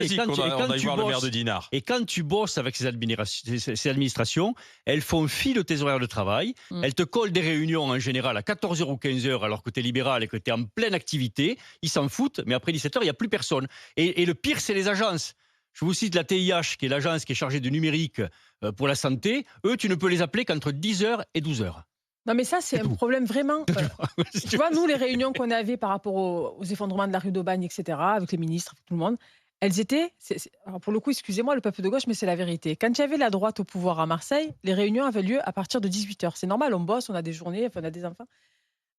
Vas-y, on aille voir le maire de Dinard. Et quand tu bosses avec ces administrations, elles font fi de tes horaires de travail. Elles te collent des réunions en général à 14h ou 15h alors que tu es libéral et que tu es en pleine activité. Ils s'en foutent, mais après 17h, il n'y a plus personne. Et le pire, c'est les agences. Je vous cite la TIH, qui est l'agence qui est chargée du numérique pour la santé. Eux, tu ne peux les appeler qu'entre 10h et 12h. Non, mais ça, c'est un problème vraiment. Tu vois, nous, les réunions qu'on avait par rapport aux effondrements de la rue d'Aubagne, etc., avec les ministres, avec tout le monde, elles étaient. Alors pour le coup, excusez-moi, le peuple de gauche, mais c'est la vérité. Quand il y avait la droite au pouvoir à Marseille, les réunions avaient lieu à partir de 18h. C'est normal, on bosse, on a des journées, on a des enfants.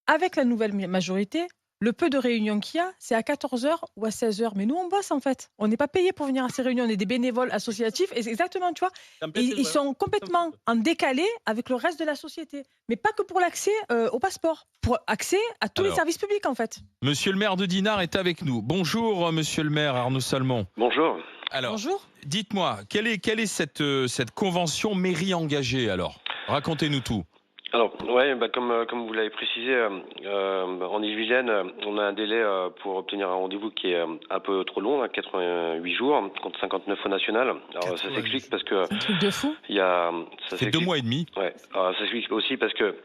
Avec la nouvelle majorité, le peu de réunions qu'il y a, c'est à 14h ou à 16h. Mais nous, on bosse en fait. On n'est pas payé pour venir à ces réunions. On est des bénévoles associatifs. Et c'est exactement, tu vois, ils sont complètement en décalé avec le reste de la société. Mais pas que pour l'accès au passeport, pour accès à tous les services publics en fait. Monsieur le maire de Dinard est avec nous. Bonjour, monsieur le maire Arnaud Salmon. Bonjour. Alors, bonjour. Dites-moi, quelle est cette convention mairie engagée alors? Racontez-nous tout. Alors, comme vous l'avez précisé, en Ille-et-Vilaine, on a un délai pour obtenir un rendez-vous qui est un peu trop long, 88 jours, contre 59 au national. Alors, ça s'explique parce que... C'est un truc de fou. C'est 2 mois et demi. Ouais. Alors, ça s'explique aussi parce que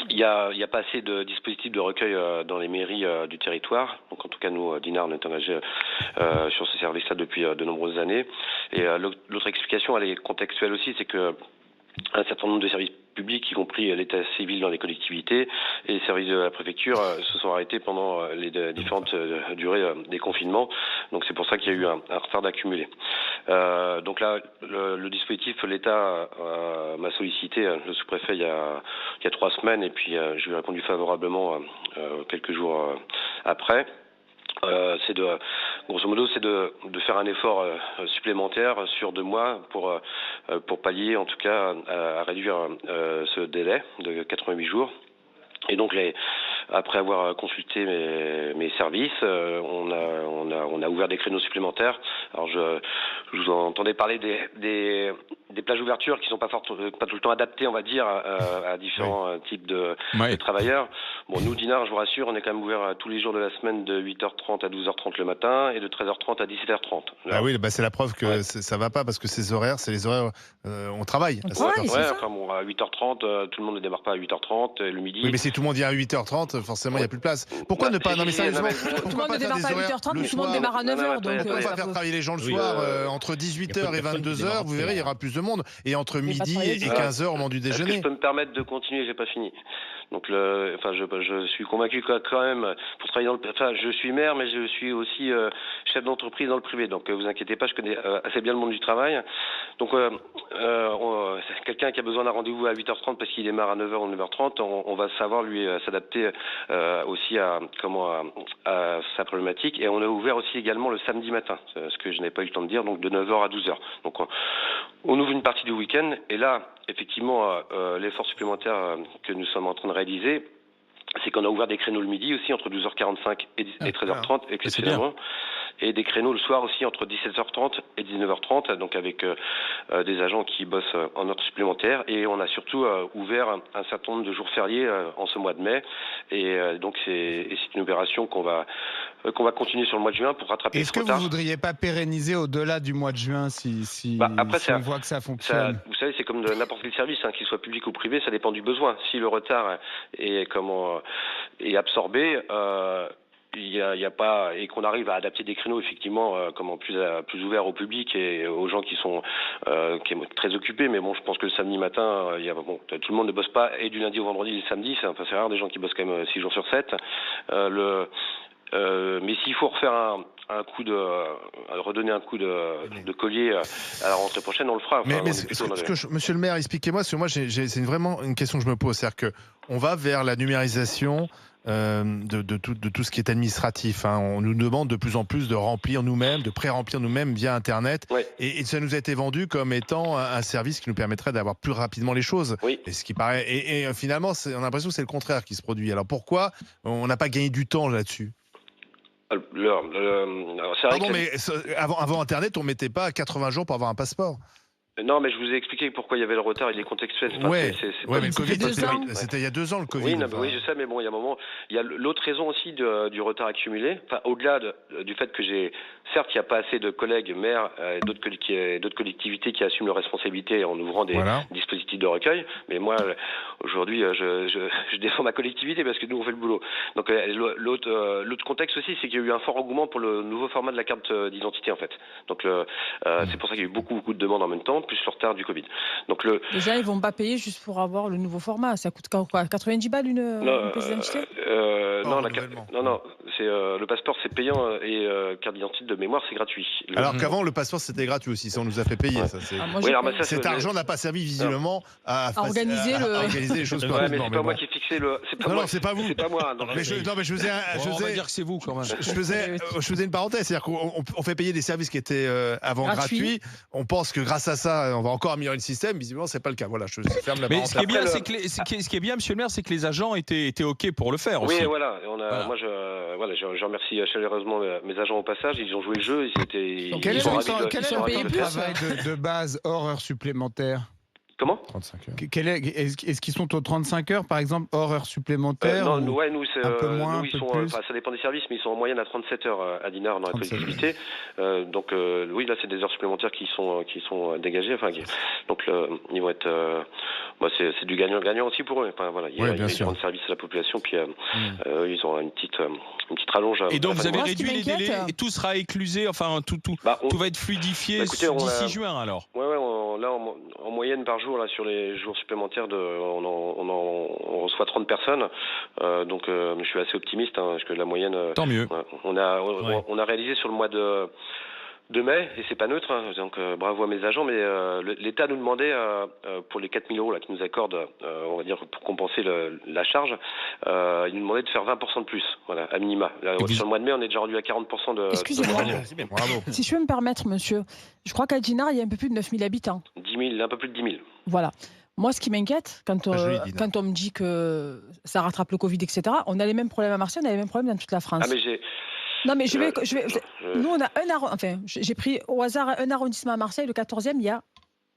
il y a pas assez de dispositifs de recueil dans les mairies du territoire. Donc, en tout cas, nous, Dinard, on est engagé sur ce service-là depuis de nombreuses années. Et l'autre explication, elle est contextuelle aussi, c'est que un certain nombre de services publics, y compris l'état civil dans les collectivités et les services de la préfecture, se sont arrêtés pendant les différentes durées des confinements. Donc c'est pour ça qu'il y a eu un retard d'accumulé. Donc là, le dispositif, l'État m'a sollicité, le sous-préfet, il y a 3 semaines, et puis je lui ai répondu favorablement quelques jours après. Grosso modo, c'est de faire un effort supplémentaire sur 2 mois pour pallier, en tout cas, à réduire ce délai de 88 jours. Et donc, après avoir consulté mes services, on a ouvert des créneaux supplémentaires. Alors, je vous entendais parler des plages d'ouverture qui sont pas tout le temps adaptées, on va dire, à différents types de travailleurs. Bon, nous, Dinard, je vous rassure, on est quand même ouvert tous les jours de la semaine de 8h30 à 12h30 le matin et de 13h30 à 17h30. Là, ah oui, c'est la preuve que ça va pas parce que ces horaires, c'est les horaires on travaille. À 8h30, tout le monde ne démarre pas à 8h30, le midi. Oui, mais si tout le monde vient à 8h30, forcément, il n'y a plus de place. Pourquoi ne pas... Non, mais sérieusement, tout le monde ne démarre pas à 8h30, mais tout le monde démarre à 9h. Donc, on va faire travailler les gens le soir entre 18h et 22h, vous verrez, il y aura plus de monde. Et entre midi et 15h au moment du déjeuner. Je peux me permettre de continuer, j'ai pas fini. Donc, je suis convaincu que quand même, pour travailler je suis maire, mais je suis aussi chef d'entreprise dans le privé. Donc, vous inquiétez pas, je connais assez bien le monde du travail. Donc, quelqu'un qui a besoin d'un rendez-vous à 8h30 parce qu'il démarre à 9h ou 9h30, on va savoir lui s'adapter aussi à sa problématique. Et on a ouvert aussi également le samedi matin, ce que je n'ai pas eu le temps de dire, donc de 9h à 12h. Donc, on ouvre une partie du week-end, et là, effectivement, l'effort supplémentaire que nous sommes en train de réaliser, c'est qu'on a ouvert des créneaux le midi aussi entre 12h45 et 13h30, exceptionnellement. Et des créneaux le soir aussi entre 17h30 et 19h30, donc avec des agents qui bossent en heures supplémentaires. Et on a surtout ouvert un certain nombre de jours fériés en ce mois de mai. Et donc c'est une opération qu'on va continuer sur le mois de juin pour rattraper ce retard. Est-ce que vous voudriez pas pérenniser au-delà du mois de juin si on voit que ça fonctionne? Vous savez, c'est comme n'importe quel service, qu'il soit public ou privé, ça dépend du besoin. Si le retard est absorbé, il y a pas, et qu'on arrive à adapter des créneaux effectivement plus ouverts au public et aux gens qui sont très occupés. Mais bon, je pense que le samedi matin, tout le monde ne bosse pas, et du lundi au vendredi et le samedi, c'est rare des gens qui bossent quand même 6 jours sur 7. Mais s'il faut refaire redonner un coup de collier à la rentrée prochaine, on le fera. Monsieur le maire, expliquez-moi, parce que moi, c'est vraiment une question que je me pose. C'est-à-dire qu'on va vers la numérisation de tout ce qui est administratif. On nous demande de plus en plus de remplir nous-mêmes, de pré-remplir nous-mêmes via Internet. Et ça nous a été vendu comme étant un service qui nous permettrait d'avoir plus rapidement les choses. Et ce qui paraît, et finalement, on a l'impression que c'est le contraire qui se produit. Alors pourquoi on n'a pas gagné du temps là-dessus? Mais avant Internet, on ne mettait pas 80 jours pour avoir un passeport. Non, mais je vous ai expliqué pourquoi il y avait le retard, il est contextuel. Mais le Covid, c'était il y a 2 ans le Covid. Oui, je sais, mais bon, il y a l'autre raison aussi du retard accumulé. Au-delà du fait que j'ai certes, il n'y a pas assez de collègues maires et d'autres collectivités qui assument leurs responsabilités en ouvrant des dispositifs de recueil. Mais moi, aujourd'hui, je défends ma collectivité parce que nous, on fait le boulot. Donc l'autre contexte aussi, c'est qu'il y a eu un fort engouement pour le nouveau format de la carte d'identité, en fait. Donc c'est pour ça qu'il y a eu beaucoup de demandes en même temps, plus le retard du Covid. Donc déjà, ils vont pas payer juste pour avoir le nouveau format. Ça coûte quoi, 90 balles une pièce d'identité? Non, c'est le passeport, c'est payant et carte d'identité de mémoire, c'est gratuit. Alors qu'avant, le passeport, c'était gratuit aussi. Ça, on nous a fait payer. Ça, cet argent n'a pas servi visiblement à organiser les choses correctement. Mais c'est pas moi qui ai fixé le. Non, c'est pas vous. C'est pas moi. On va dire que c'est vous quand même. Je faisais une parenthèse, c'est-à-dire qu'on fait payer des services qui étaient avant gratuits. On pense que grâce à ça, on va encore améliorer le système. Visiblement, c'est pas le cas. Voilà, je ferme la parenthèse. Mais ce qui est bien, Monsieur le Maire, c'est que les agents étaient OK pour le faire aussi. Oui, voilà. Moi, je remercie chaleureusement mes agents au passage. Ils ont joué le jeu. Quel est le travail de base hors heures supplémentaires? Comment? 35 heures. Est-ce qu'ils sont aux 35 heures, par exemple, hors heures supplémentaires? Non, nous, c'est un peu moins, nous, ça dépend des services, mais ils sont en moyenne à 37 heures à Dinard dans la collectivité. Donc, oui, là, c'est des heures supplémentaires qui sont dégagées. Donc, ils vont être. C'est du gagnant-gagnant aussi pour eux. Enfin, voilà, ils rendent service à la population, puis ils ont une petite rallonge. Et donc, vous avez réduit les délais et tout sera éclusé, enfin, tout va être fluidifié d'ici juin, alors? Ouais, là, en moyenne par jour, là, sur les jours supplémentaires, on reçoit 30 personnes. Donc, je suis assez optimiste, parce que la moyenne. Tant mieux. On a réalisé sur le mois de mai, et c'est pas neutre, donc bravo à mes agents, mais l'État nous demandait, pour les 4 000 euros là, qu'ils nous accordent, on va dire, pour compenser la charge, il nous demandait de faire 20% de plus, voilà, à minima. Là, sur le mois de mai, on est déjà rendu à 40% de... Excusez-moi, si je peux me permettre, monsieur, je crois qu'à Dinard, il y a un peu plus de 9 000 habitants. 10 000, un peu plus de 10 000. Voilà. Moi, ce qui m'inquiète, quand on me dit que ça rattrape le Covid, etc., on a les mêmes problèmes à Marseille, on a les mêmes problèmes dans toute la France. Non, mais nous, on a j'ai pris au hasard un arrondissement à Marseille, le 14e, il y a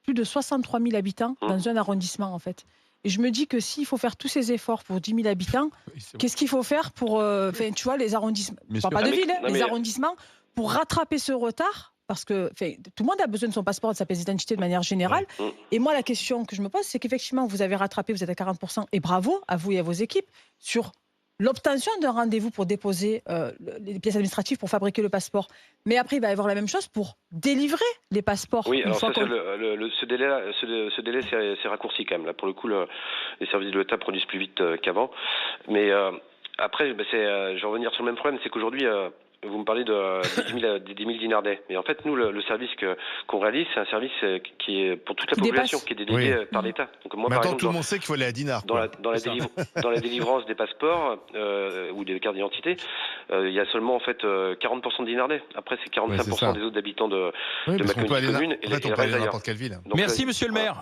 plus de 63 000 habitants dans un arrondissement, en fait. Et je me dis que s'il faut faire tous ces efforts pour 10 000 habitants, qu'est-ce qu'il faut faire pour, tu vois, les arrondissements, pas de ville, les arrondissements, pour rattraper ce retard? Parce que tout le monde a besoin de son passeport, de sa pièce d'identité de manière générale. Et moi, la question que je me pose, c'est qu'effectivement, vous avez rattrapé, vous êtes à 40%, et bravo à vous et à vos équipes, sur l'obtention d'un rendez-vous pour déposer les pièces administratives pour fabriquer le passeport. Mais après, il va y avoir la même chose pour délivrer les passeports. Oui, alors ce délai c'est raccourci quand même. Là, pour le coup, les services de l'État produisent plus vite qu'avant. Mais après, je vais revenir sur le même problème, c'est qu'aujourd'hui... Vous me parlez des 10 000 dinardais. Mais en fait, nous, le service qu'on réalise, c'est un service qui est pour toute la population, qui est délégué par l'État. Donc, moi, maintenant, tout le monde sait qu'il faut aller à Dinard. Dans la délivrance des passeports ou des cartes d'identité, il y a seulement en fait 40% de dinardais. Après, c'est 45% des autres habitants de ma commune. En fait, on peut aller dans n'importe quelle ville. Merci, monsieur le maire.